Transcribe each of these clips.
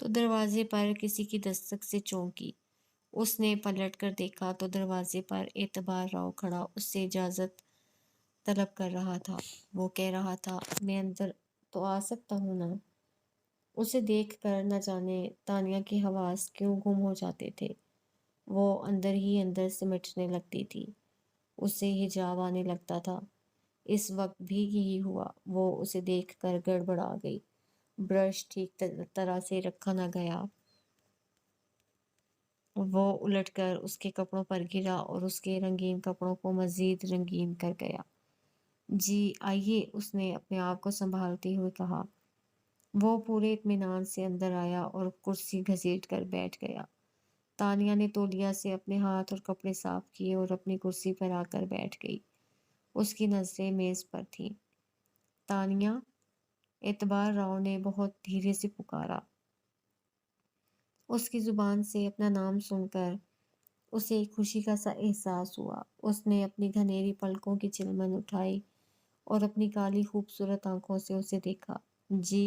تو دروازے پر کسی کی دستک سے چونکی۔ اس نے پلٹ کر دیکھا تو دروازے پر اعتبار راؤ کھڑا اس سے اجازت طلب کر رہا تھا۔ وہ کہہ رہا تھا، میں اندر تو آ سکتا ہوں نا؟ اسے دیکھ کر نہ جانے تانیہ کے حواس کیوں گم ہو جاتے تھے۔ وہ اندر ہی اندر سمٹنے لگتی تھی۔ اسے حجاب آنے لگتا تھا۔ اس وقت بھی یہی ہوا۔ وہ اسے دیکھ کر گڑبڑا گئی۔ برش ٹھیک طرح سے رکھا نہ گیا۔ وہ الٹ کر اس کے کپڑوں پر گرا اور اس کے رنگین کپڑوں کو مزید رنگین کر گیا۔ جی آئیے، اس نے اپنے آپ کو سنبھالتے ہوئے کہا۔ وہ پورے اطمینان سے اندر آیا اور کرسی گھسیٹ کر بیٹھ گیا۔ تانیہ نے تولیہ سے اپنے ہاتھ اور کپڑے صاف کیے اور اپنی کرسی پر آ کر بیٹھ گئی۔ اس کی نظریں میز پر تھیں۔ تانیہ، اعتبار راؤ نے بہت دھیرے سے پکارا۔ اس کی زبان سے اپنا نام سن کر اسے ایک خوشی کا سا احساس ہوا۔ اس نے اپنی گھنیری پلکوں کی چلمن اٹھائی اور اپنی کالی خوبصورت آنکھوں سے اسے دیکھا۔ جی،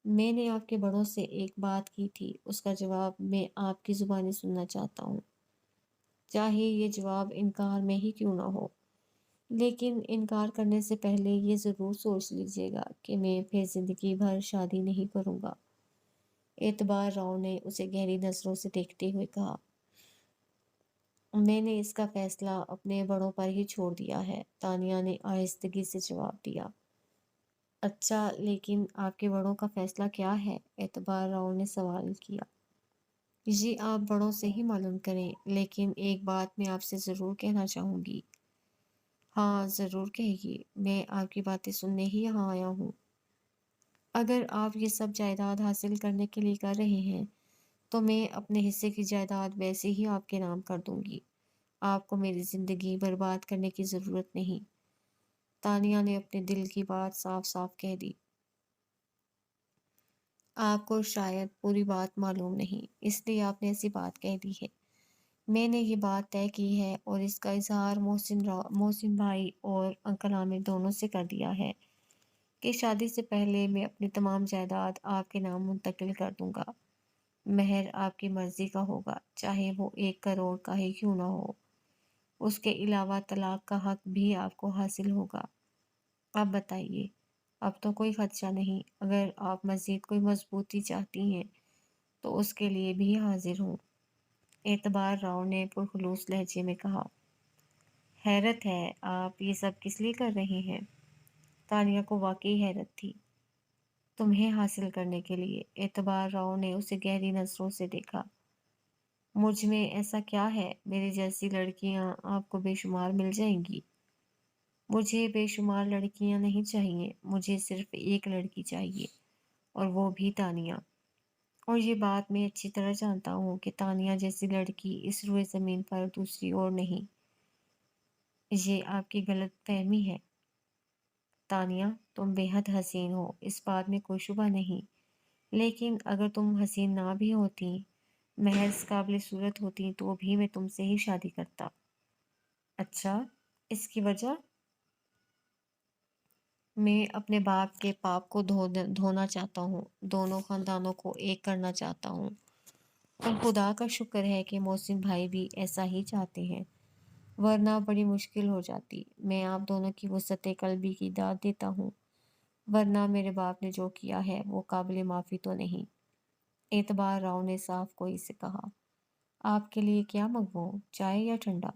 میں نے آپ کے بڑوں سے ایک بات کی تھی، اس کا جواب میں آپ کی زبانی سننا چاہتا ہوں، چاہے یہ جواب انکار میں ہی کیوں نہ ہو۔ لیکن انکار کرنے سے پہلے یہ ضرور سوچ لیجیے گا کہ میں پھر زندگی بھر شادی نہیں کروں گا۔ اعتبار راؤ نے اسے گہری نظروں سے دیکھتے ہوئے کہا۔ میں نے اس کا فیصلہ اپنے بڑوں پر ہی چھوڑ دیا ہے، تانیہ نے آہستگی سے جواب دیا۔ اچھا، لیکن آپ کے بڑوں کا فیصلہ کیا ہے؟ اعتبار راؤ نے سوال کیا۔ جی آپ بڑوں سے ہی معلوم کریں، لیکن ایک بات میں آپ سے ضرور کہنا چاہوں گی۔ ہاں ضرور کہیے، میں آپ کی باتیں سننے ہی یہاں آیا ہوں۔ اگر آپ یہ سب جائیداد حاصل کرنے کے لیے کر رہے ہیں تو میں اپنے حصے کی جائیداد ویسے ہی آپ کے نام کر دوں گی۔ آپ کو میری زندگی برباد کرنے کی ضرورت نہیں۔ تانیہ نے اپنے دل کی بات صاف صاف کہہ دی۔ آپ کو شاید پوری بات معلوم نہیں، اس لیے آپ نے ایسی بات کہہ دی ہے۔ میں نے یہ بات طے کی ہے اور اس کا اظہار محسن بھائی اور انکل عامر دونوں سے کر دیا ہے کہ شادی سے پہلے میں اپنی تمام جائیداد آپ کے نام منتقل کر دوں گا۔ مہر آپ کی مرضی کا ہوگا، چاہے وہ 1 کروڑ کا ہی کیوں نہ ہو۔ اس کے علاوہ طلاق کا حق بھی آپ کو حاصل ہوگا۔ اب بتائیے، اب تو کوئی خدشہ نہیں۔ اگر آپ مزید کوئی مضبوطی چاہتی ہیں تو اس کے لیے بھی حاضر ہوں۔ اعتبار راؤ نے پرخلوص لہجے میں کہا۔ حیرت ہے، آپ یہ سب کس لیے کر رہے ہیں؟ تانیہ کو واقعی حیرت تھی۔ تمہیں حاصل کرنے کے لیے۔ اعتبار راؤ نے اسے گہری نظروں سے دیکھا۔ مجھ میں ایسا کیا ہے؟ میری جیسی لڑکیاں آپ کو بے شمار مل جائیں گی۔ مجھے بے شمار لڑکیاں نہیں چاہیے، مجھے صرف ایک لڑکی چاہیے، اور وہ بھی تانیہ۔ اور یہ بات میں اچھی طرح جانتا ہوں کہ تانیہ جیسی لڑکی اس روئے زمین پر دوسری اور نہیں۔ یہ آپ کی غلط فہمی ہے۔ تانیہ، تم بے حد حسین ہو، اس بات میں کوئی شبہ نہیں، لیکن اگر تم حسین نہ بھی ہوتی، محض قابل صورت ہوتی، تو بھی میں تم سے ہی شادی کرتا۔ اچھا، اس کی وجہ؟ میں اپنے باپ کے پاپ کو دھونا چاہتا ہوں، دونوں خاندانوں کو ایک کرنا چاہتا ہوں، اور خدا کا شکر ہے کہ محسن بھائی بھی ایسا ہی چاہتے ہیں، ورنہ بڑی مشکل ہو جاتی۔ میں آپ دونوں کی وسعت قلبی کی داد دیتا ہوں، ورنہ میرے باپ نے جو کیا ہے وہ قابل معافی تو نہیں۔ اعتبار راؤ نے صاف کوئی سے کہا۔ آپ کے لیے کیا منگواؤں، چائے یا ٹھنڈا؟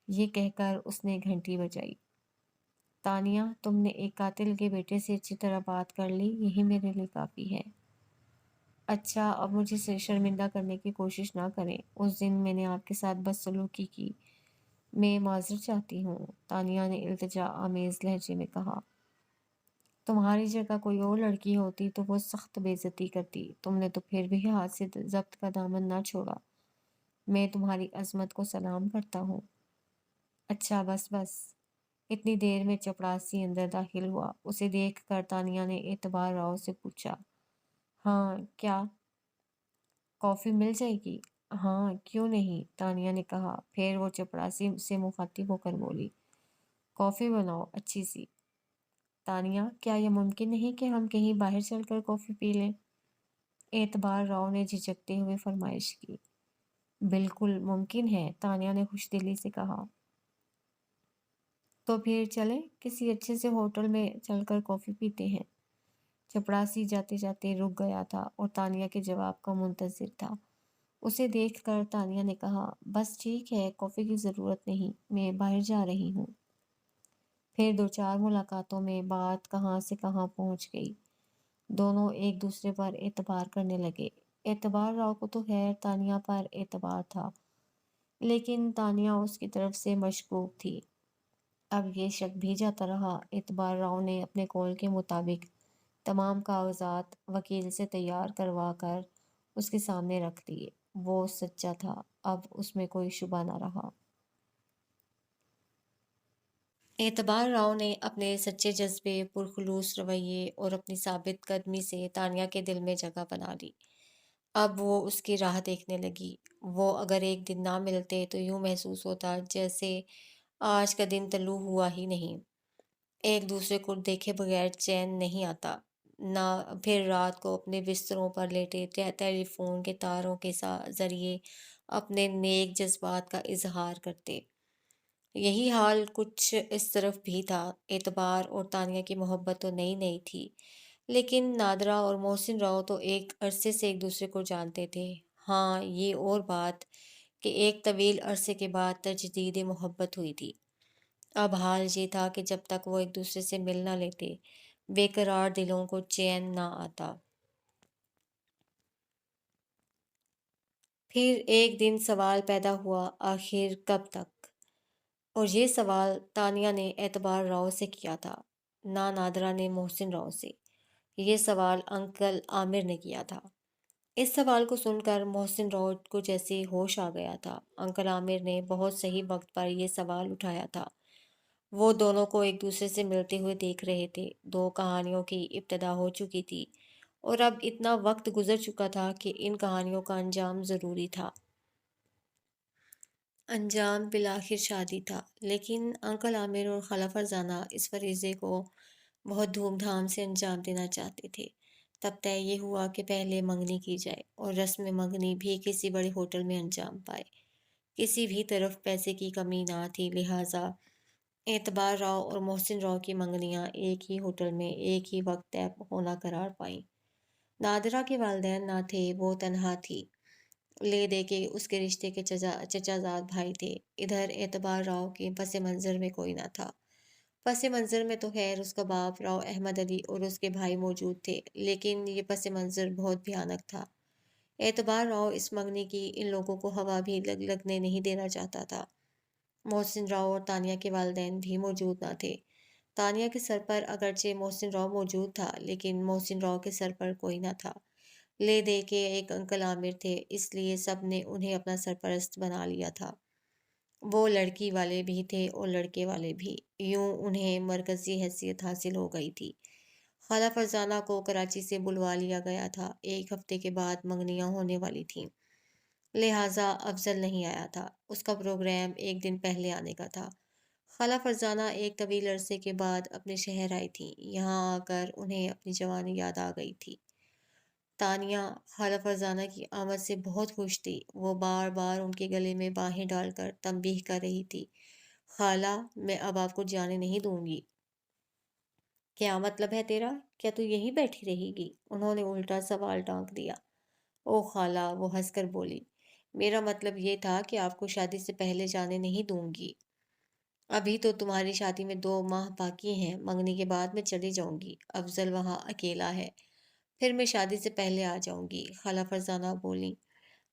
یہ کہہ کر اس نے گھنٹی بجائی۔ تانیہ، تم نے ایک قاتل کے بیٹے سے اچھی طرح بات کر لی، یہی میرے لیے کافی ہے۔ اچھا، اب مجھے شرمندہ کرنے کی کوشش نہ کریں، اس دن میں نے آپ کے ساتھ بدسلوکی کی، میں معذرت چاہتی ہوں، تانیہ نے التجا آمیز لہجے میں کہا۔ تمہاری جگہ کوئی اور لڑکی ہوتی تو وہ سخت بے عزتی کرتی، تم نے تو پھر بھی ہاتھ سے ضبط کا دامن نہ چھوڑا۔ میں تمہاری عظمت کو سلام کرتا ہوں۔ اچھا بس بس۔ اتنی دیر میں چپڑاسی اندر داخل ہوا۔ اسے دیکھ کر تانیہ نے اعتبار راؤ سے پوچھا۔ ہاں، کیا کافی مل جائے گی؟ ہاں کیوں نہیں، تانیہ نے کہا، پھر وہ چپڑاسی سے مخاطب ہو کر بولی۔ کافی بناؤ اچھی سی۔ تانیہ، کیا یہ ممکن نہیں کہ ہم کہیں باہر چل کر کافی پی لیں؟ اعتبار راؤ نے جھجکتے ہوئے فرمائش کی۔ بالکل ممکن ہے، تانیہ نے خوش دلی سے کہا۔ تو پھر چلیں، کسی اچھے سے ہوٹل میں چل کر کافی پیتے ہیں۔ چپڑاسی جاتے جاتے رک گیا تھا اور تانیہ کے جواب کا منتظر تھا۔ اسے دیکھ کر تانیہ نے کہا، بس ٹھیک ہے، کافی کی ضرورت نہیں، میں باہر جا رہی ہوں۔ پھر دو چار ملاقاتوں میں بات کہاں سے کہاں پہنچ گئی۔ دونوں ایک دوسرے پر اعتبار کرنے لگے۔ اعتبار راؤ کو تو خیر تانیہ پر اعتبار تھا، لیکن تانیہ اس کی طرف سے مشکوک تھی۔ اب یہ شک بھی جاتا رہا۔ اعتبار راؤ نے اپنے قول کے مطابق تمام کاغذات وکیل سے تیار کروا کر اس کے سامنے رکھ دیے۔ وہ سچا تھا، اب اس میں کوئی شبہ نہ رہا۔ اعتبار راؤ نے اپنے سچے جذبے، پرخلوص رویے اور اپنی ثابت قدمی سے تانیہ کے دل میں جگہ بنا لی۔ اب وہ اس کی راہ دیکھنے لگی۔ وہ اگر ایک دن نہ ملتے تو یوں محسوس ہوتا جیسے آج کا دن طلوع ہوا ہی نہیں۔ ایک دوسرے کو دیکھے بغیر چین نہیں آتا۔ نہ پھر رات کو اپنے بستروں پر لیٹے ٹیلی فون کے تاروں کے ذریعے اپنے نیک جذبات کا اظہار کرتے۔ یہی حال کچھ اس طرف بھی تھا۔ اعتبار اور تانیہ کی محبت تو نئی نئی تھی، لیکن نادرہ اور محسن راؤ تو ایک عرصے سے ایک دوسرے کو جانتے تھے۔ ہاں، یہ اور بات کہ ایک طویل عرصے کے بعد تجدید محبت ہوئی تھی۔ اب حال یہ تھا کہ جب تک وہ ایک دوسرے سے مل نہ لیتے، بے قرار دلوں کو چین نہ آتا۔ پھر ایک دن سوال پیدا ہوا، آخر کب تک؟ اور یہ سوال تانیہ نے اعتبار راؤ سے کیا تھا، نہ نادرہ نے محسن راؤ سے۔ یہ سوال انکل عامر نے کیا تھا۔ اس سوال کو سن کر محسن راؤ کو جیسے ہوش آ گیا تھا۔ انکل عامر نے بہت صحیح وقت پر یہ سوال اٹھایا تھا۔ وہ دونوں کو ایک دوسرے سے ملتے ہوئے دیکھ رہے تھے۔ دو کہانیوں کی ابتدا ہو چکی تھی اور اب اتنا وقت گزر چکا تھا کہ ان کہانیوں کا انجام ضروری تھا۔ انجام بالآخر شادی تھا، لیکن انکل عامر اور خالہ فرزانہ اس فریضے کو بہت دھوم دھام سے انجام دینا چاہتے تھے۔ تب طے یہ ہوا کہ پہلے منگنی کی جائے اور رسم منگنی بھی کسی بڑے ہوٹل میں انجام پائے۔ کسی بھی طرف پیسے کی کمی نہ تھی، لہٰذا اعتبار راؤ اور محسن راؤ کی منگنیاں ایک ہی ہوٹل میں ایک ہی وقت طے ہونا قرار پائیں۔ نادرہ کے والدین نہ تھے، وہ تنہا تھی۔ لے دے کے اس کے رشتے کے چچا زاد بھائی تھے۔ ادھر اعتبار راؤ کے پس منظر میں کوئی نہ تھا۔ پس منظر میں تو خیر اس کا باپ راؤ احمد علی اور اس کے بھائی موجود تھے، لیکن یہ پس منظر بہت بھیانک تھا۔ اعتبار راؤ اس منگنی کی ان لوگوں کو ہوا بھی لگنے نہیں دینا چاہتا تھا۔ محسن راؤ اور تانیہ کے والدین بھی موجود نہ تھے۔ تانیہ کے سر پر اگرچہ محسن راؤ موجود تھا، لیکن محسن راؤ کے سر پر کوئی نہ تھا۔ لے دے کے ایک انکل عامر تھے، اس لیے سب نے انہیں اپنا سرپرست بنا لیا تھا۔ وہ لڑکی والے بھی تھے اور لڑکے والے بھی، یوں انہیں مرکزی حیثیت حاصل ہو گئی تھی۔ خالہ فرزانہ کو کراچی سے بلوا لیا گیا تھا۔ ایک ہفتے کے بعد منگنیاں ہونے والی تھیں، لہٰذا افضل نہیں آیا تھا۔ اس کا پروگرام ایک دن پہلے آنے کا تھا۔ خالہ فرزانہ ایک طویل عرصے کے بعد اپنے شہر آئی تھیں۔ یہاں آ کر انہیں اپنی جوانی یاد آ گئی تھی۔ تانیہ خالہ فرزانہ کی آمد سے بہت خوش تھی۔ وہ بار بار ان کے گلے میں باہیں ڈال کر تنبیہ کر رہی تھی، خالہ میں اب آپ کو جانے نہیں دوں گی۔ کیا مطلب ہے تیرا؟ کیا تو یہیں بیٹھی رہے گی؟ انہوں نے الٹا سوال ٹانک دیا۔ او خالہ، وہ ہنس کر بولی، میرا مطلب یہ تھا کہ آپ کو شادی سے پہلے جانے نہیں دوں گی۔ ابھی تو تمہاری شادی میں 2 ماہ باقی ہیں، منگنی کے بعد میں چلی جاؤں گی۔ افضل وہاں اکیلا ہے، پھر میں شادی سے پہلے آ جاؤں گی۔ خالہ فرزانہ بولی،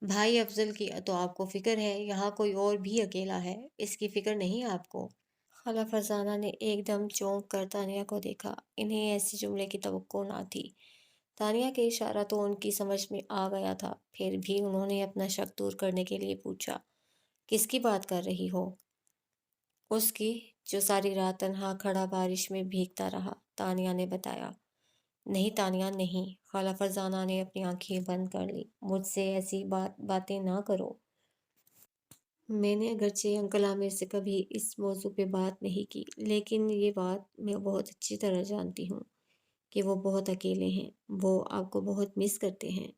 بھائی افضل کی تو آپ کو فکر ہے، یہاں کوئی اور بھی اکیلا ہے، اس کی فکر نہیں آپ کو؟ خالہ فرزانہ نے ایک دم چونک کر تانیہ کو دیکھا۔ انہیں ایسے جملے کی توقع نہ تھی۔ تانیہ کے اشارہ تو ان کی سمجھ میں آ گیا تھا، پھر بھی انہوں نے اپنا شک دور کرنے کے لیے پوچھا، کس کی بات کر رہی ہو؟ اس کی جو ساری رات تنہا کھڑا بارش میں بھیگتا رہا، تانیہ نے بتایا۔ نہیں تانیہ نہیں، خالہ فرزانہ نے اپنی آنکھیں بند کر لی، مجھ سے ایسی باتیں نہ کرو۔ میں نے اگرچہ انکل عامر سے کبھی اس موضوع پہ بات نہیں کی، لیکن یہ بات میں بہت اچھی طرح جانتی ہوں کہ وہ بہت اکیلے ہیں، وہ آپ کو بہت مس کرتے ہیں۔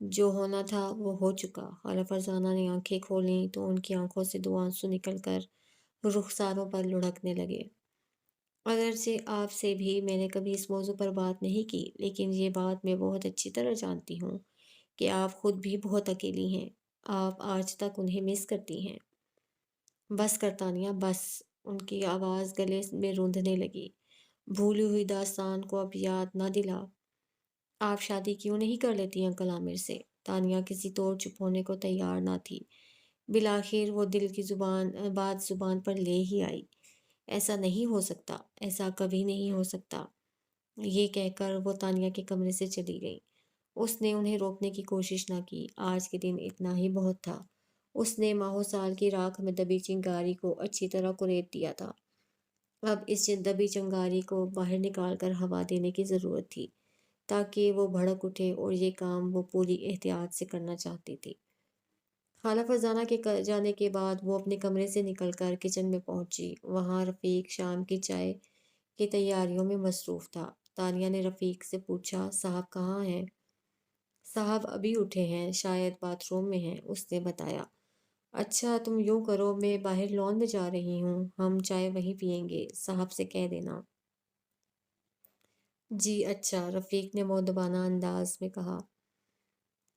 جو ہونا تھا وہ ہو چکا۔ خالہ فرزانہ نے آنکھیں کھولیں تو ان کی آنکھوں سے دو آنسو نکل کر رخساروں پر لڑھکنے لگے۔ اگرچہ آپ سے بھی میں نے کبھی اس موضوع پر بات نہیں کی، لیکن یہ بات میں بہت اچھی طرح جانتی ہوں کہ آپ خود بھی بہت اکیلی ہیں۔ آپ آج تک انہیں مس کرتی ہیں۔ بس کر تانیہ، بس۔ ان کی آواز گلے میں روندھنے لگی۔ بھولی ہوئی داستان کو اب یاد نہ دلا۔ آپ شادی کیوں نہیں کر لیتی انکل عامر سے؟ تانیہ کسی طور چپ ہونے کو تیار نہ تھی۔ بالآخر وہ دل کی بات زبان پر لے ہی آئی۔ ایسا نہیں ہو سکتا، ایسا کبھی نہیں ہو سکتا۔ یہ کہہ کر وہ تانیہ کے کمرے سے چلی گئی۔ اس نے انہیں روکنے کی کوشش نہ کی۔ آج کے دن اتنا ہی بہت تھا۔ اس نے ماہو سال کی راکھ میں دبی چنگاری کو اچھی طرح کریت دیا تھا۔ اب اس دبی چنگاری کو باہر نکال کر ہوا دینے کی ضرورت تھی، تاکہ وہ بھڑک اٹھے، اور یہ کام وہ پوری احتیاط سے کرنا چاہتی تھی۔ خالہ فرزانہ کے جانے کے بعد وہ اپنے کمرے سے نکل کر کچن میں پہنچی۔ وہاں رفیق شام کی چائے کی تیاریوں میں مصروف تھا۔ تانیہ نے رفیق سے پوچھا، صاحب کہاں ہیں؟ صاحب ابھی اٹھے ہیں، شاید باتھ روم میں ہیں، اس نے بتایا۔ اچھا، تم یوں کرو، میں باہر لان میں جا رہی ہوں، ہم چائے وہیں پئیں گے، صاحب سے کہہ دینا۔ جی اچھا، رفیق نے مؤدبانہ انداز میں کہا۔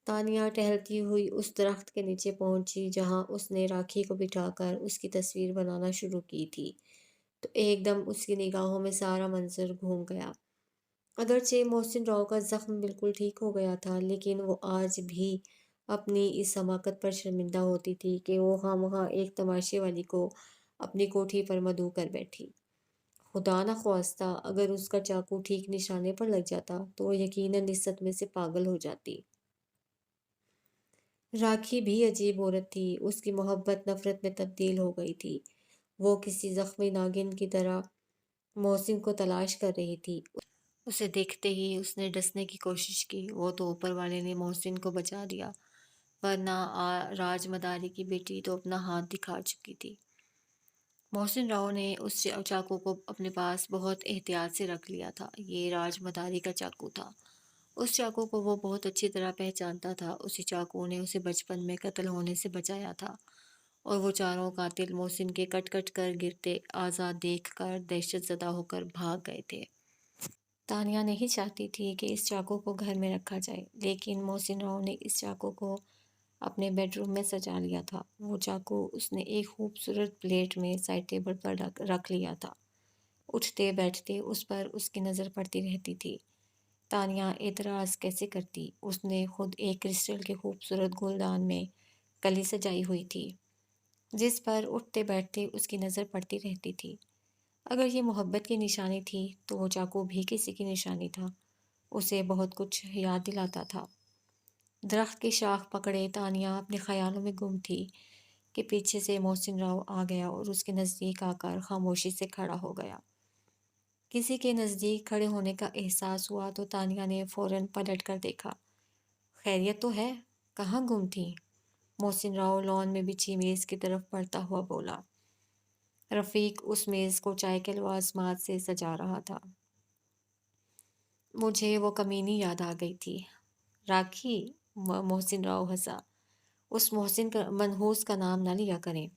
تانیہ ٹہلتی ہوئی اس درخت کے نیچے پہنچی جہاں اس نے راکھی کو بٹھا کر اس کی تصویر بنانا شروع کی تھی، تو ایک دم اس کی نگاہوں میں سارا منظر گھوم گیا۔ اگرچہ محسن راؤ کا زخم بالکل ٹھیک ہو گیا تھا، لیکن وہ آج بھی اپنی اس حماقت پر شرمندہ ہوتی تھی کہ وہ خواہ ایک تماشے والی کو اپنی کوٹھی پر مدعو کر بیٹھی۔ خدا نخواستہ اگر اس کا چاقو ٹھیک نشانے پر لگ جاتا تو وہ یقیناً اس صدمے سے پاگل ہو جاتی۔ راکھی بھی عجیب عورت تھی، اس کی محبت نفرت میں تبدیل ہو گئی تھی۔ وہ کسی زخمی ناگن کی طرح محسن کو تلاش کر رہی تھی۔ اسے دیکھتے ہی اس نے ڈسنے کی کوشش کی۔ وہ تو اوپر والے نے محسن کو بچا دیا، ورنہ راج مداری کی بیٹی تو اپنا ہاتھ دکھا چکی تھی۔ محسن راؤ نے اس چاقو کو اپنے پاس بہت احتیاط سے رکھ لیا تھا۔ یہ راج مداری کا چاقو تھا۔ اس چاقو کو وہ بہت اچھی طرح پہچانتا تھا۔ اسی چاقو نے اسے بچپن میں قتل ہونے سے بچایا تھا، اور وہ چاروں قاتل محسن کے کٹ کٹ کر گرتے اعضاء دیکھ کر دہشت زدہ ہو کر بھاگ گئے تھے۔ تانیہ نہیں چاہتی تھی کہ اس چاقو کو گھر میں رکھا جائے، لیکن محسن راؤ نے اس چاقو کو اپنے بیڈ روم میں سجا لیا تھا۔ وہ چاقو اس نے ایک خوبصورت پلیٹ میں سائڈ ٹیبل پر رکھ لیا تھا۔ اٹھتے بیٹھتے اس پر اس کی نظر پڑتی رہتی تھی۔ تانیہ اعتراض کیسے کرتی؟ اس نے خود ایک کرسٹل کے خوبصورت گلدان میں کلی سجائی ہوئی تھی، جس پر اٹھتے بیٹھتے اس کی نظر پڑتی رہتی تھی۔ اگر یہ محبت کی نشانی تھی تو وہ چاقو بھی کسی کی نشانی تھا، اسے بہت کچھ یاد دلاتا تھا۔ درخت کی شاخ پکڑے تانیہ اپنے خیالوں میں گم تھی کہ پیچھے سے محسن راؤ آ گیا اور اس کے نزدیک آ کر خاموشی سے کھڑا ہو گیا۔ کسی کے نزدیک کھڑے ہونے کا احساس ہوا تو تانیہ نے فوراً پلٹ کر دیکھا۔ خیریت تو ہے؟ کہاں گم تھی؟ محسن راؤ لان میں بچھی میز کی طرف بڑھتا ہوا بولا۔ رفیق اس میز کو چائے کے لوازمات سے سجا رہا تھا۔ مجھے وہ کمینی یاد آ گئی تھی۔ راکھی؟ محسن راؤ ہنسا۔ اس محسن منحوس کا نام نہ لیا کریں،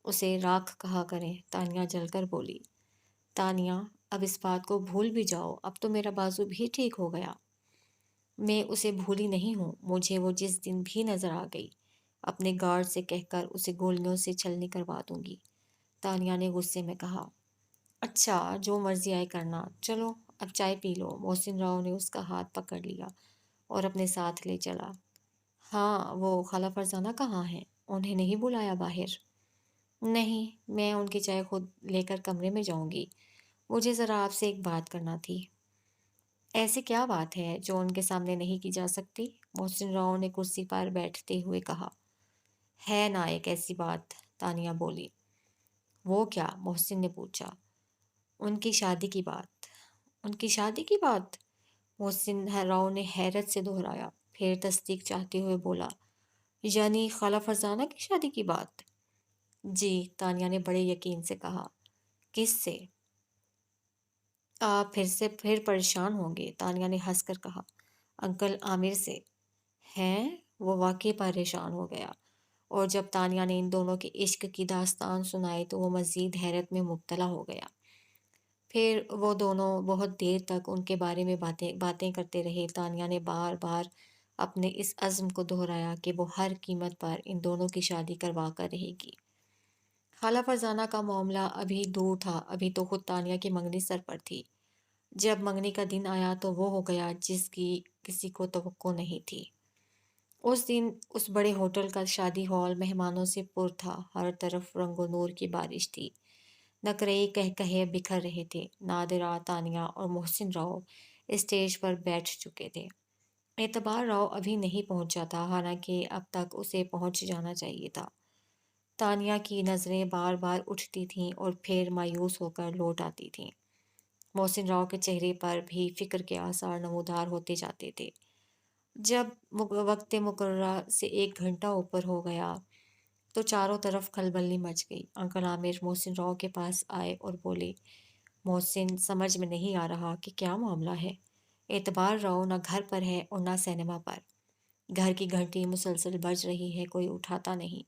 اسے راکھ کہا کریں، تانیہ جل کر بولی۔ تانیہ، اب اس بات کو بھول بھی جاؤ، اب تو میرا بازو بھی ٹھیک ہو گیا۔ میں اسے بھولی نہیں ہوں، مجھے وہ جس دن بھی نظر آ گئی، اپنے گارڈ سے کہہ کر اسے گولیوں سے چھلنی کروا دوں گی، تانیہ نے غصے میں کہا۔ اچھا، جو مرضی آئے کرنا، چلو اب چائے پی لو۔ محسن راؤ نے اس کا ہاتھ پکڑ لیا اور اپنے ساتھ لے چلا۔ ہاں، وہ خالہ فرزانہ کہاں ہیں؟ انہیں نہیں بلایا باہر؟ نہیں، میں ان کی چائے خود لے کر کمرے میں جاؤں گی، مجھے ذرا آپ سے ایک بات کرنا تھی۔ ایسی کیا بات ہے جو ان کے سامنے نہیں کی جا سکتی؟ محسن راؤ نے کرسی پر بیٹھتے ہوئے کہا۔ ہے نا ایک ایسی بات، تانیہ بولی۔ وہ کیا؟ محسن نے پوچھا۔ ان کی شادی کی بات۔ ان کی شادی کی بات؟ محسن راؤ نے حیرت سے دہرایا، پھر تصدیق چاہتے ہوئے بولا، یعنی خالہ فرزانہ کی شادی کی بات؟ جی، تانیہ نے بڑے یقین سے کہا۔ کس سے؟ آپ پھر پریشان ہوں گے، تانیہ نے ہنس کر کہا۔ انکل عامر سے۔ ہیں وہ واقعی پریشان ہو گیا، اور جب تانیہ نے ان دونوں کے عشق کی داستان سنائی تو وہ مزید حیرت میں مبتلا ہو گیا۔ پھر وہ دونوں بہت دیر تک ان کے بارے میں باتیں باتیں کرتے رہے۔ تانیہ نے بار بار اپنے اس عزم کو دہرایا کہ وہ ہر قیمت پر ان دونوں کی شادی کروا کر رہے گی۔ خالہ فرزانہ کا معاملہ ابھی دور تھا، ابھی تو خود تانیہ کی منگنی سر پر تھی۔ جب منگنی کا دن آیا تو وہ ہو گیا جس کی کسی کو توقع نہیں تھی۔ اس دن اس بڑے ہوٹل کا شادی ہال مہمانوں سے پر تھا، ہر طرف رنگ و نور کی بارش تھی، نقرئی کہے بکھر رہے تھے۔ نادرہ، تانیہ اور محسن راؤ اسٹیج پر بیٹھ چکے تھے۔ اعتبار راؤ ابھی نہیں پہنچا تھا، حالانکہ اب تک اسے پہنچ جانا چاہیے تھا۔ تانیہ کی نظریں بار بار اٹھتی تھیں اور پھر مایوس ہو کر لوٹ آتی تھیں۔ محسن راؤ کے چہرے پر بھی فکر کے آثار نمودار ہوتے جاتے تھے۔ جب وقت مقررہ سے 1 گھنٹہ اوپر ہو گیا تو چاروں طرف کھلبلی مچ گئی۔ انکل عامر محسن راؤ کے پاس آئے اور بولے، محسن، سمجھ میں نہیں آ رہا کہ کیا معاملہ ہے۔ اعتبار راؤ نہ گھر پر ہے اور نہ سینما پر۔ گھر کی گھنٹی مسلسل بج رہی ہے، کوئی اٹھاتا نہیں۔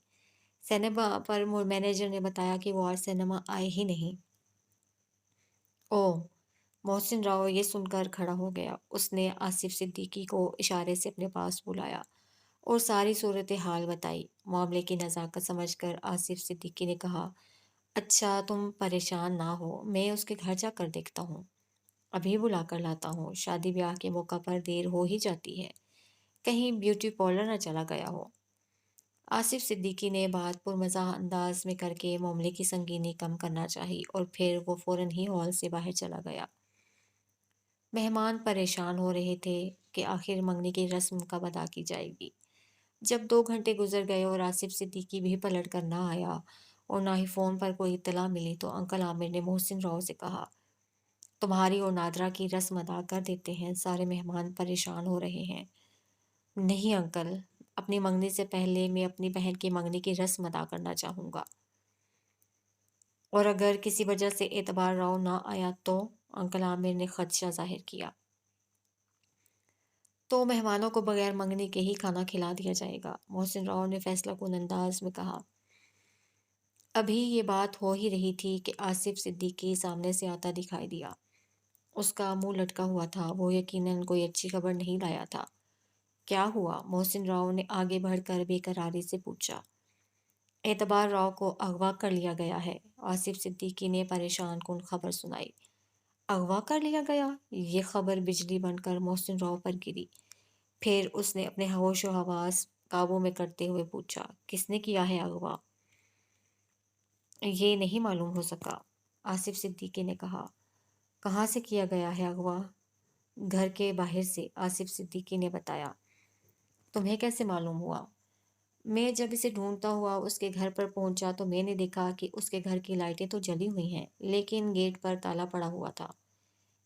سینما پر مینیجر نے بتایا کہ وہ آج سینما آئے ہی نہیں۔ اوہ! محسن راؤ یہ سن کر کھڑا ہو گیا۔ اس نے آصف صدیقی کو اشارے سے اپنے پاس بلایا اور ساری صورتحال بتائی۔ معاملے کی نزاکت سمجھ کر آصف صدیقی نے کہا، اچھا تم پریشان نہ ہو، میں اس کے گھر جا کر دیکھتا ہوں، ابھی بلا کر لاتا ہوں۔ شادی بیاہ کے موقع پر دیر ہو ہی جاتی ہے، کہیں بیوٹی پارلر نہ چلا گیا ہو۔ آصف صدیقی نے بات پر مزاح انداز میں کر کے معاملے کی سنگینی کم کرنا چاہی اور پھر وہ فوراً ہی ہال سے باہر چلا گیا۔ مہمان پریشان ہو رہے تھے کہ آخر منگنی کی رسم کب ادا کی جائے گی۔ جب 2 گھنٹے گزر گئے اور آصف صدیقی بھی پلٹ کر نہ آیا اور نہ ہی فون پر کوئی اطلاع ملی تو انکل عامر نے محسن راؤ سے کہا، تمہاری اور نادرہ کی رسم ادا کر دیتے ہیں، سارے مہمان پریشان ہو رہے ہیں۔ نہیں انکل، اپنی منگنی سے پہلے میں اپنی بہن کی منگنی کی رسم ادا کرنا چاہوں گا، اور اگر کسی وجہ سے اعتبار راؤ نہ آیا تو؟ انکل عامر نے خدشہ ظاہر کیا۔ تو مہمانوں کو بغیر منگنی کے ہی کھانا کھلا دیا جائے گا، محسن راؤ نے فیصلہ کن انداز میں کہا۔ ابھی یہ بات ہو ہی رہی تھی کہ آصف صدیقی سامنے سے آتا دکھائی دیا۔ اس کا منہ لٹکا ہوا تھا، وہ یقیناً کوئی اچھی خبر نہیں لایا تھا۔ کیا ہوا؟ محسن راؤ نے آگے بڑھ کر بے قراری سے پوچھا۔ اعتبار راؤ کو اغوا کر لیا گیا ہے، آصف صدیقی نے پریشان کن خبر سنائی۔ اغوا کر لیا گیا؟ یہ خبر بجلی بن کر محسن راؤ پر گری۔ پھر اس نے اپنے ہوش و حواس قابو میں کرتے ہوئے پوچھا، کس نے کیا ہے اغوا؟ یہ نہیں معلوم ہو سکا، آصف صدیقی نے کہا۔ کہاں سے کیا گیا ہے اغوا؟ گھر کے باہر سے، آصف صدیقی نے بتایا۔ تمہیں کیسے معلوم ہوا؟ میں جب اسے ڈھونڈتا ہوا اس کے گھر پر پہنچا تو میں نے دیکھا کہ اس کے گھر کی لائٹیں تو جلی ہوئی ہیں، لیکن گیٹ پر تالا پڑا ہوا تھا۔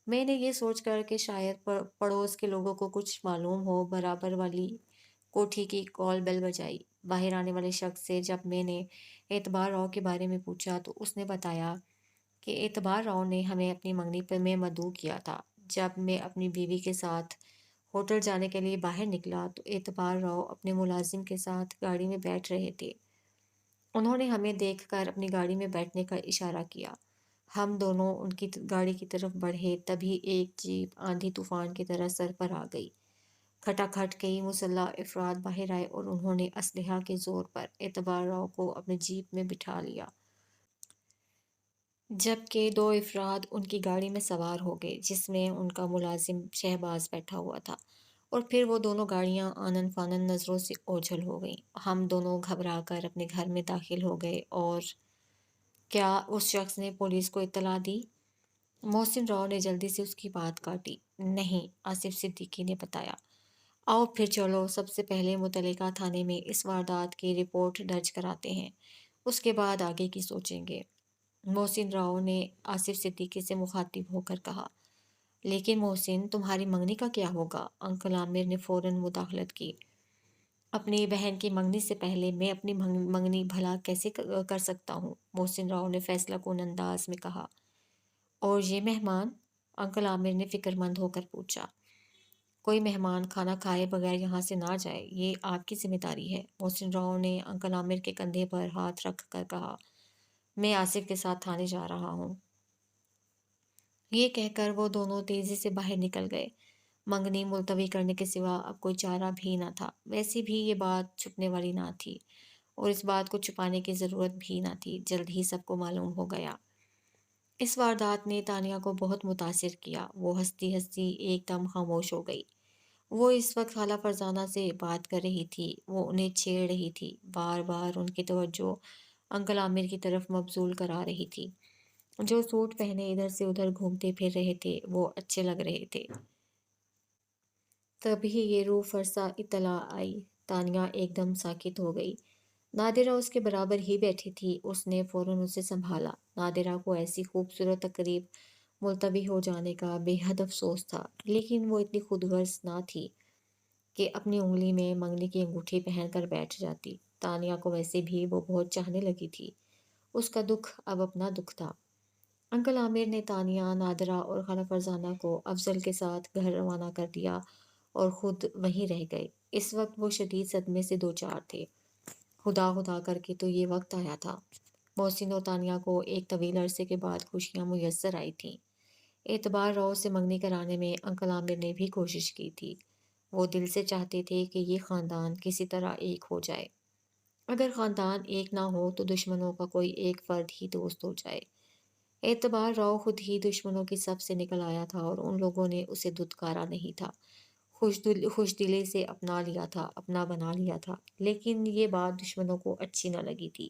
میں نے یہ سوچ کر کہ شاید پڑوس کے لوگوں کو کچھ معلوم ہو، برابر والی کوٹھی کی کال بیل بجائی۔ باہر آنے والے شخص سے جب میں نے اعتبار راؤ کے بارے میں پوچھا تو اس نے بتایا کہ اعتبار راؤ نے ہمیں اپنی منگنی پر میں مدعو کیا تھا۔ جب میں اپنی بیوی کے ساتھ ہوٹل جانے کے لیے باہر نکلا تو اعتبار راؤ اپنے ملازم کے ساتھ گاڑی میں بیٹھ رہے تھے۔ انہوں نے ہمیں دیکھ کر اپنی گاڑی میں بیٹھنے کا اشارہ کیا۔ ہم دونوں ان کی گاڑی کی طرف بڑھے، تبھی ایک جیپ آندھی طوفان کی طرح سر پر آ گئی۔ کھٹا کھٹ کئی مسلح افراد باہر آئے اور انہوں نے اسلحہ کے زور پر اعتبار راؤ کو اپنی جیپ میں بٹھا لیا، جبکہ 2 افراد ان کی گاڑی میں سوار ہو گئے جس میں ان کا ملازم شہباز بیٹھا ہوا تھا، اور پھر وہ دونوں گاڑیاں آنن فانن نظروں سے اوجھل ہو گئیں۔ ہم دونوں گھبرا کر اپنے گھر میں داخل ہو گئے۔ اور کیا اس شخص نے پولیس کو اطلاع دی؟ محسن راؤ نے جلدی سے اس کی بات کاٹی۔ نہیں، آصف صدیقی نے بتایا۔ آؤ پھر چلو سب سے پہلے متعلقہ تھانے میں اس واردات کی رپورٹ درج کراتے ہیں، اس کے بعد آگے کی سوچیں گے، محسن راؤ نے آصف صدیقی سے مخاطب ہو کر کہا۔ لیکن محسن، تمہاری منگنی کا کیا ہوگا؟ انکل عامر نے فوراً مداخلت کی۔ اپنی بہن کی منگنی سے پہلے میں اپنی منگنی بھلا کیسے کر سکتا ہوں؟ محسن راؤ نے فیصلہ کن انداز میں کہا۔ اور یہ مہمان؟ انکل عامر نے فکر مند ہو کر پوچھا۔ کوئی مہمان کھانا کھائے بغیر یہاں سے نہ جائے، یہ آپ کی ذمہ داری ہے۔ محسن راؤ نے انکل عامر کے کندھے پر ہاتھ رکھ کر کہا، میں آصف کے ساتھ تھانے جا رہا ہوں۔ یہ کہہ کر وہ دونوں تیزی سے باہر نکل گئے۔ منگنی ملتوی کرنے کے سوا اب کوئی چارہ بھی نہ تھا۔ ویسے بھی یہ بات چھپنے والی نہ تھی اور اس بات کو چھپانے کی ضرورت بھی نہ تھی، جلد ہی سب کو معلوم ہو گیا۔ اس واردات نے تانیہ کو بہت متاثر کیا۔ وہ ہنستی ہنستی ایک دم خاموش ہو گئی۔ وہ اس وقت خالہ فرزانہ سے بات کر رہی تھی، وہ انہیں چھیڑ رہی تھی، بار بار ان کی توجہ انکل عامر کی طرف مبذول کرا رہی تھی۔ جو سوٹ پہنے ادھر سے ادھر گھومتے پھر رہے تھے وہ اچھے لگ رہے تھے۔ تبھی یہ روح فرسا اطلاع آئی۔ تانیہ ایک دم ساکت ہو گئی۔ نادرہ اس کے برابر ہی بیٹھی تھی۔ اس نے فوراً اسے سنبھالا۔ نادرہ کو ایسی خوبصورت تقریب ملتوی ہو جانے کا بے حد افسوس تھا، لیکن وہ اتنی خود غرض نہ تھی کہ اپنی انگلی میں منگنی کی انگوٹھی پہن کر بیٹھ جاتی۔ تانیہ کو ویسے بھی وہ بہت چاہنے لگی تھی۔ اس کا دکھ اب اپنا دکھ تھا۔ انکل عامر نے تانیہ، نادرہ اور خالہ فرزانہ کو افضل کے ساتھ گھر روانہ کر دیا اور خود وہیں رہ گئے۔ اس وقت وہ شدید صدمے سے دوچار تھے۔ خدا خدا کر کے تو یہ وقت آیا تھا۔ محسن اور تانیہ کو ایک طویل عرصے کے بعد خوشیاں میسر آئی تھیں۔ اعتبار راؤ سے منگنی کرانے میں انکل عامر نے بھی کوشش کی تھی۔ وہ دل سے چاہتے تھے کہ یہ خاندان کسی طرح ایک ہو جائے۔ اگر خاندان ایک نہ ہو تو دشمنوں کا کوئی ایک فرد ہی دوست ہو جائے۔ اعتبار راؤ خود ہی دشمنوں کی صف سے نکل آیا تھا اور ان لوگوں نے اسے دھتکارا نہیں تھا، خوش دلی سے اپنا لیا تھا، اپنا بنا لیا تھا۔ لیکن یہ بات دشمنوں کو اچھی نہ لگی تھی،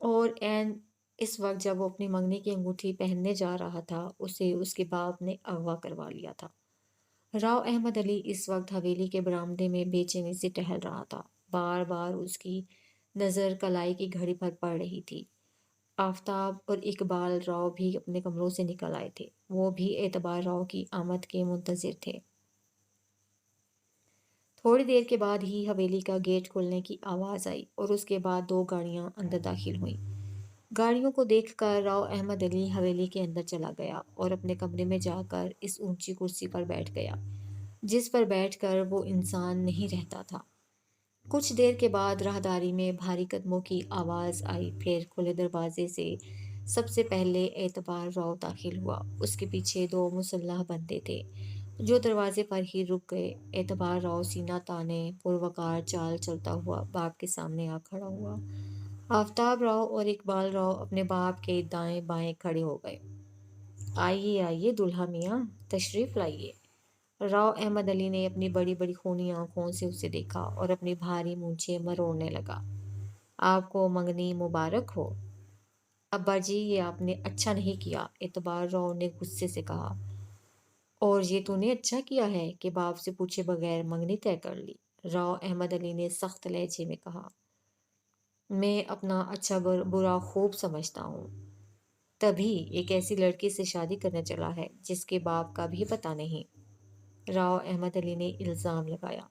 اور عین اس وقت جب وہ اپنی منگنی کی انگوٹھی پہننے جا رہا تھا، اسے اس کے باپ نے اغوا کروا لیا تھا۔ راؤ احمد علی اس وقت حویلی کے برآمدے میں بے چینی سے ٹہل رہا تھا۔ بار بار اس کی نظر کلائی کی گھڑی پر پڑ رہی تھی۔ آفتاب اور اقبال راؤ بھی اپنے کمروں سے نکل آئے تھے۔ وہ بھی اعتبار راؤ کی آمد کے منتظر تھے۔ تھوڑی دیر کے بعد ہی حویلی کا گیٹ کھلنے کی آواز آئی اور اس کے بعد دو گاڑیاں اندر داخل ہوئیں۔ گاڑیوں کو دیکھ کر راؤ احمد علی حویلی کے اندر چلا گیا اور اپنے کمرے میں جا کر اس اونچی کرسی پر بیٹھ گیا جس پر بیٹھ کر وہ انسان نہیں رہتا تھا۔ کچھ دیر کے بعد راہداری میں بھاری قدموں کی آواز آئی، پھر کھلے دروازے سے سب سے پہلے اعتبار راؤ داخل ہوا۔ اس کے پیچھے دو مسلح بندے تھے جو دروازے پر ہی رک گئے۔ اعتبار راؤ سینہ تانے پروقار چال چلتا ہوا باپ کے سامنے آ کھڑا ہوا۔ آفتاب راؤ اور اقبال راؤ اپنے باپ کے دائیں بائیں کھڑے ہو گئے۔ آئیے آئیے دولہا میاں، تشریف لائیے۔ راؤ احمد علی نے اپنی بڑی بڑی خونی آنکھوں سے اسے دیکھا اور اپنی بھاری مونچھیں مروڑنے لگا۔ آپ کو منگنی مبارک ہو۔ ابا جی، یہ آپ نے اچھا نہیں کیا، اعتبار راؤ نے غصے سے کہا۔ اور یہ تو نے اچھا کیا ہے کہ باپ سے پوچھے بغیر منگنی طے کر لی، راؤ احمد علی نے سخت لہجے میں کہا۔ میں اپنا اچھا برا خوب سمجھتا ہوں، تبھی ایک ایسی لڑکی سے شادی کرنے چلا ہے جس کے باپ کا بھی پتہ نہیں، راؤ احمد علی نے الزام لگایا۔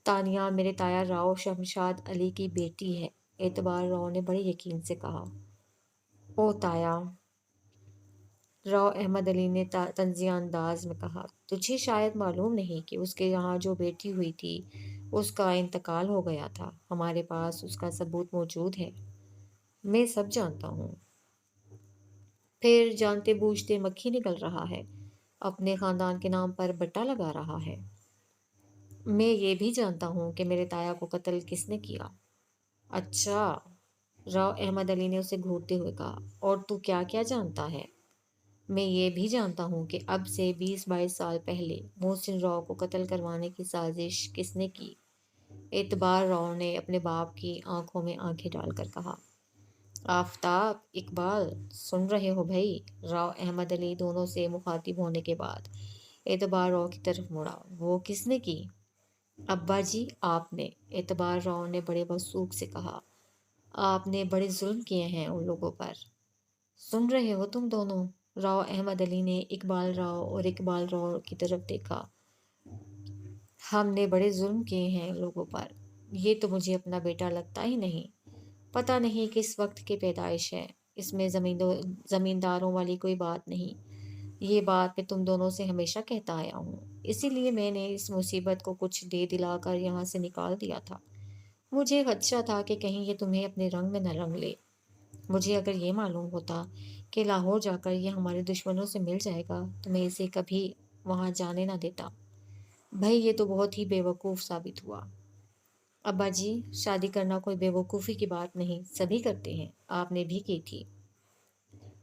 تانیہ میرے تایا راؤ شمشاد علی کی بیٹی ہے، اعتبار راؤ نے بڑے یقین سے کہا۔ او تایا، راؤ احمد علی نے طنزیہ انداز میں کہا، تجھے شاید معلوم نہیں کہ اس کے یہاں جو بیٹی ہوئی تھی اس کا انتقال ہو گیا تھا، ہمارے پاس اس کا ثبوت موجود ہے۔ میں سب جانتا ہوں۔ پھر جانتے بوجھتے مکھی نکل رہا ہے، اپنے خاندان کے نام پر بٹا لگا رہا ہے۔ میں یہ بھی جانتا ہوں کہ میرے تایا کو قتل کس نے کیا۔ اچھا، راؤ احمد علی نے اسے گھورتے ہوئے کہا، اور تو کیا کیا جانتا ہے؟ میں یہ بھی جانتا ہوں کہ اب سے 20-22 سال پہلے محسن راؤ کو قتل کروانے کی سازش کس نے کی، اعتبار راؤ نے اپنے باپ کی آنکھوں میں آنکھیں ڈال کر کہا۔ آفتاب، اقبال، سن رہے ہو بھائی؟ راؤ احمد علی دونوں سے مخاطب ہونے کے بعد اعتبار راؤ کی طرف مڑا۔ وہ کس نے کی؟ ابا جی، آپ نے، اعتبار راؤ نے بڑے وثوق سے کہا۔ آپ نے بڑے ظلم کیے ہیں ان لوگوں پر۔ سن رہے ہو تم دونوں؟ راؤ احمد علی نے اقبال راؤ اور اقبال راؤ کی طرف دیکھا۔ ہم نے بڑے ظلم کیے ہیں لوگوں پر۔ یہ تو مجھے اپنا بیٹا لگتا ہی نہیں۔ پتہ نہیں کس وقت کی پیدائش ہے، اس میں زمینداروں والی کوئی بات نہیں۔ یہ بات میں تم دونوں سے ہمیشہ کہتا آیا ہوں، اسی لیے میں نے اس مصیبت کو کچھ دے دلا کر یہاں سے نکال دیا تھا۔ مجھے خدشہ تھا کہ کہیں یہ تمہیں اپنے رنگ میں نہ رنگ لے۔ مجھے اگر یہ معلوم ہوتا کہ لاہور جا کر یہ ہمارے دشمنوں سے مل جائے گا تو میں اسے کبھی وہاں جانے نہ دیتا۔ بھائی یہ تو بہت ہی بے وقوف ثابت ہوا۔ ابا جی، شادی کرنا کوئی بے وقوفی کی بات نہیں، سبھی کرتے ہیں، آپ نے بھی کی تھی۔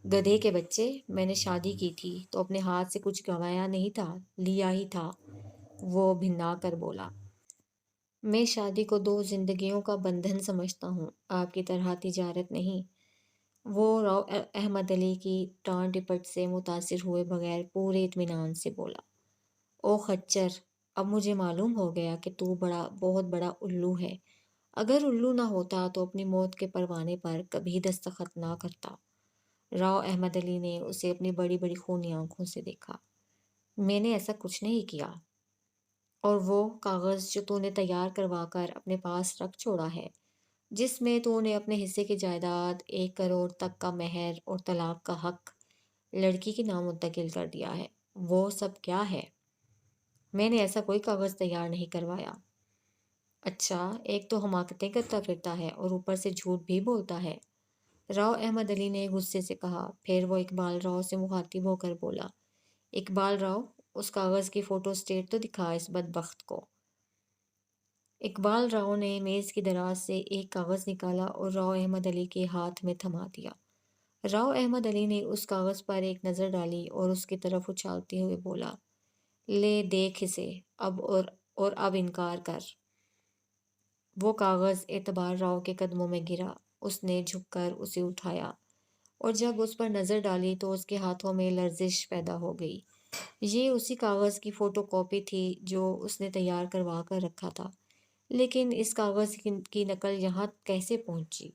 گدھے کے بچے، میں نے شادی کی تھی تو اپنے ہاتھ سے کچھ گنوایا نہیں تھا، لیا ہی تھا، وہ بھنا کر بولا۔ میں شادی کو دو زندگیوں کا بندھن سمجھتا ہوں، آپ کی طرح تجارت نہیں۔ وہ راؤ احمد علی کی ٹان ٹپٹ سے متاثر ہوئے بغیر پورے اطمینان سے بولا۔ او خچر، اب مجھے معلوم ہو گیا کہ تو بہت بڑا الو ہے۔ اگر الو نہ ہوتا تو اپنی موت کے پروانے پر کبھی دستخط نہ کرتا۔ راؤ احمد علی نے اسے اپنی بڑی بڑی خونی آنکھوں سے دیکھا۔ میں نے ایسا کچھ نہیں کیا، اور وہ کاغذ جو تو نے تیار کروا کر اپنے پاس رکھ چھوڑا ہے، جس میں تو نے اپنے حصے کی جائیداد 1 کروڑ تک کا مہر اور طلاق کا حق لڑکی کے نام منتقل کر دیا ہے، وہ سب کیا ہے؟ میں نے ایسا کوئی کاغذ تیار نہیں کروایا۔ اچھا، ایک تو حماقتیں کرتا پھرتا ہے اور اوپر سے جھوٹ بھی بولتا ہے، راؤ احمد علی نے غصے سے کہا۔ پھر وہ اقبال راؤ سے مخاطب ہو کر بولا، اقبال راؤ، اس کاغذ کی فوٹو اسٹیٹ تو دکھا اس بدبخت کو۔ اقبال راؤ نے میز کی دراز سے ایک کاغذ نکالا اور راؤ احمد علی کے ہاتھ میں تھما دیا۔ راؤ احمد علی نے اس کاغذ پر ایک نظر ڈالی اور اس کی طرف اچھالتے ہوئے بولا، لے دیکھ اسے، اور اب انکار کر۔ وہ کاغذ اعتبار راؤ کے قدموں میں گرا، اس نے جھک کر اسے اٹھایا، اور جب اس پر نظر ڈالی تو اس کے ہاتھوں میں لرزش پیدا ہو گئی۔ یہ اسی کاغذ کی فوٹو کاپی تھی جو اس نے تیار کروا کر رکھا تھا، لیکن اس کاغذ کی نقل یہاں کیسے پہنچی؟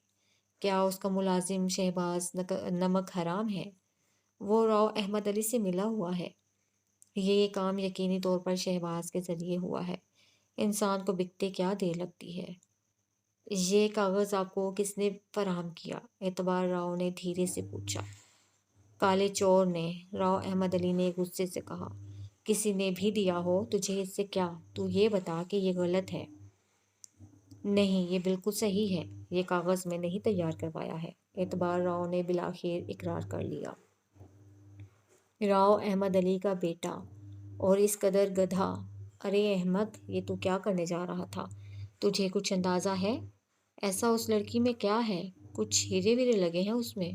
کیا اس کا ملازم شہباز نمک حرام ہے؟ وہ راؤ احمد علی سے ملا ہوا ہے۔ یہ کام یقینی طور پر شہباز کے ذریعے ہوا ہے۔ انسان کو بکتے کیا دیر لگتی ہے؟ یہ کاغذ آپ کو کس نے فراہم کیا؟ اعتبار راؤ نے دھیرے سے پوچھا۔ کالے چور نے، راؤ احمد علی نے غصے سے کہا۔ کسی نے بھی دیا ہو، تجھے اس سے کیا؟ تو یہ بتا کہ یہ غلط ہے۔ نہیں، یہ بالکل صحیح ہے، یہ کاغذ میں نہیں تیار کروایا ہے، اعتبار راؤ نے بالآخر اقرار کر لیا۔ راؤ احمد علی کا بیٹا، اور اس قدر گدھا! ارے احمد، یہ تو کیا کرنے جا رہا تھا؟ تجھے کچھ اندازہ ہے؟ ایسا اس لڑکی میں کیا ہے؟ کچھ ہیرے ویرے لگے ہیں اس میں؟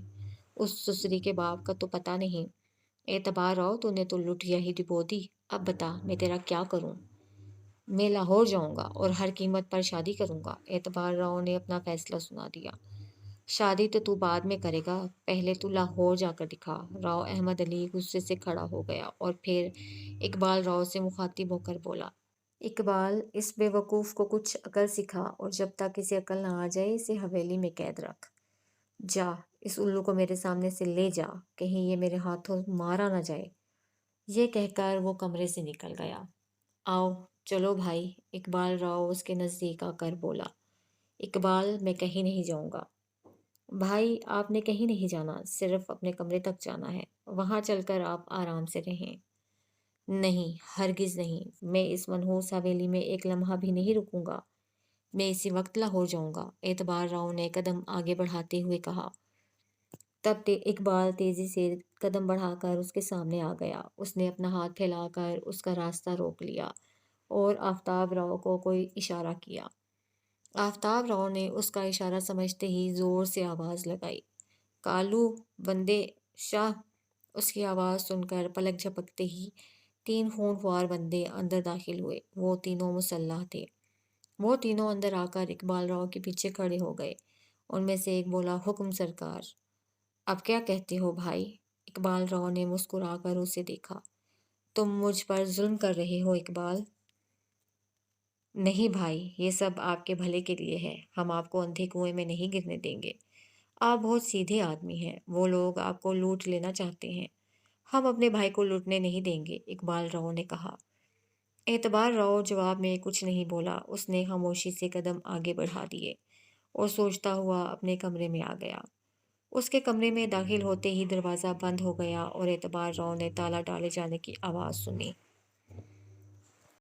اس سسری کے باپ کا تو پتہ نہیں۔ اعتبار راؤ، تو نے تو لٹیا ہی ڈبو دی، اب بتا میں تیرا کیا کروں؟ میں لاہور جاؤں گا اور ہر قیمت پر شادی کروں گا، اعتبار راؤ نے اپنا فیصلہ سنا دیا۔ شادی تو بعد میں کرے گا، پہلے تو لاہور جا کر دکھا۔ راؤ احمد علی غصے سے کھڑا ہو گیا اور پھر اقبال راؤ سے مخاطب ہو کر بولا، اقبال، اس بے وقوف کو کچھ عقل سکھا، اور جب تک اسے عقل نہ آ جائے اسے حویلی میں قید رکھ۔ جا، اس الو کو میرے سامنے سے لے جا، کہیں یہ میرے ہاتھوں مارا نہ جائے۔ یہ کہہ کر وہ کمرے سے نکل گیا۔ آؤ چلو بھائی، اقبال راؤ اس کے نزدیک آ کر بولا۔ اقبال، میں کہیں نہیں جاؤں گا۔ بھائی، آپ نے کہیں نہیں جانا، صرف اپنے کمرے تک جانا ہے، وہاں چل کر آپ آرام سے رہیں۔ نہیں، ہرگز نہیں، میں اس منحوس حویلی میں ایک لمحہ بھی نہیں رکوں گا، میں اسی وقت لاہور جاؤں گا، اعتبار راؤ نے قدم آگے بڑھاتے ہوئے کہا۔ تب اقبال تیزی سے قدم بڑھا کر اس کے سامنے آ گیا، اس نے اپنا ہاتھ پھیلا کر اس کا راستہ روک لیا اور آفتاب راؤ کو کوئی اشارہ کیا۔ آفتاب راؤ نے اس کا اشارہ سمجھتے ہی زور سے آواز لگائی، کالو، بندے شاہ! اس کی آواز سن کر پلک جھپکتے ہی 3 خونخوار بندے اندر داخل ہوئے، وہ تینوں مسلح تھے۔ وہ تینوں اندر آ کر اقبال راؤ کے پیچھے کھڑے ہو گئے، ان میں سے ایک بولا، حکم سرکار۔ اب کیا کہتے ہو بھائی؟ اقبال راؤ نے مسکرا کر اسے دیکھا۔ تم مجھ پر ظلم کر رہے ہو اقبال۔ نہیں بھائی، یہ سب آپ کے بھلے کے لیے ہے، ہم آپ کو اندھے کنویں میں نہیں گرنے دیں گے۔ آپ بہت سیدھے آدمی ہیں، وہ لوگ آپ کو لوٹ لینا چاہتے ہیں، ہم اپنے بھائی کو لوٹنے نہیں دیں گے، اقبال راؤ نے کہا۔ اعتبار راؤ جواب میں کچھ نہیں بولا، اس نے خاموشی سے قدم آگے بڑھا دیے اور سوچتا ہوا اپنے کمرے میں آ گیا۔ اس کے کمرے میں داخل ہوتے ہی دروازہ بند ہو گیا اور اعتبار راؤ نے تالا ڈالے جانے کی آواز سنی۔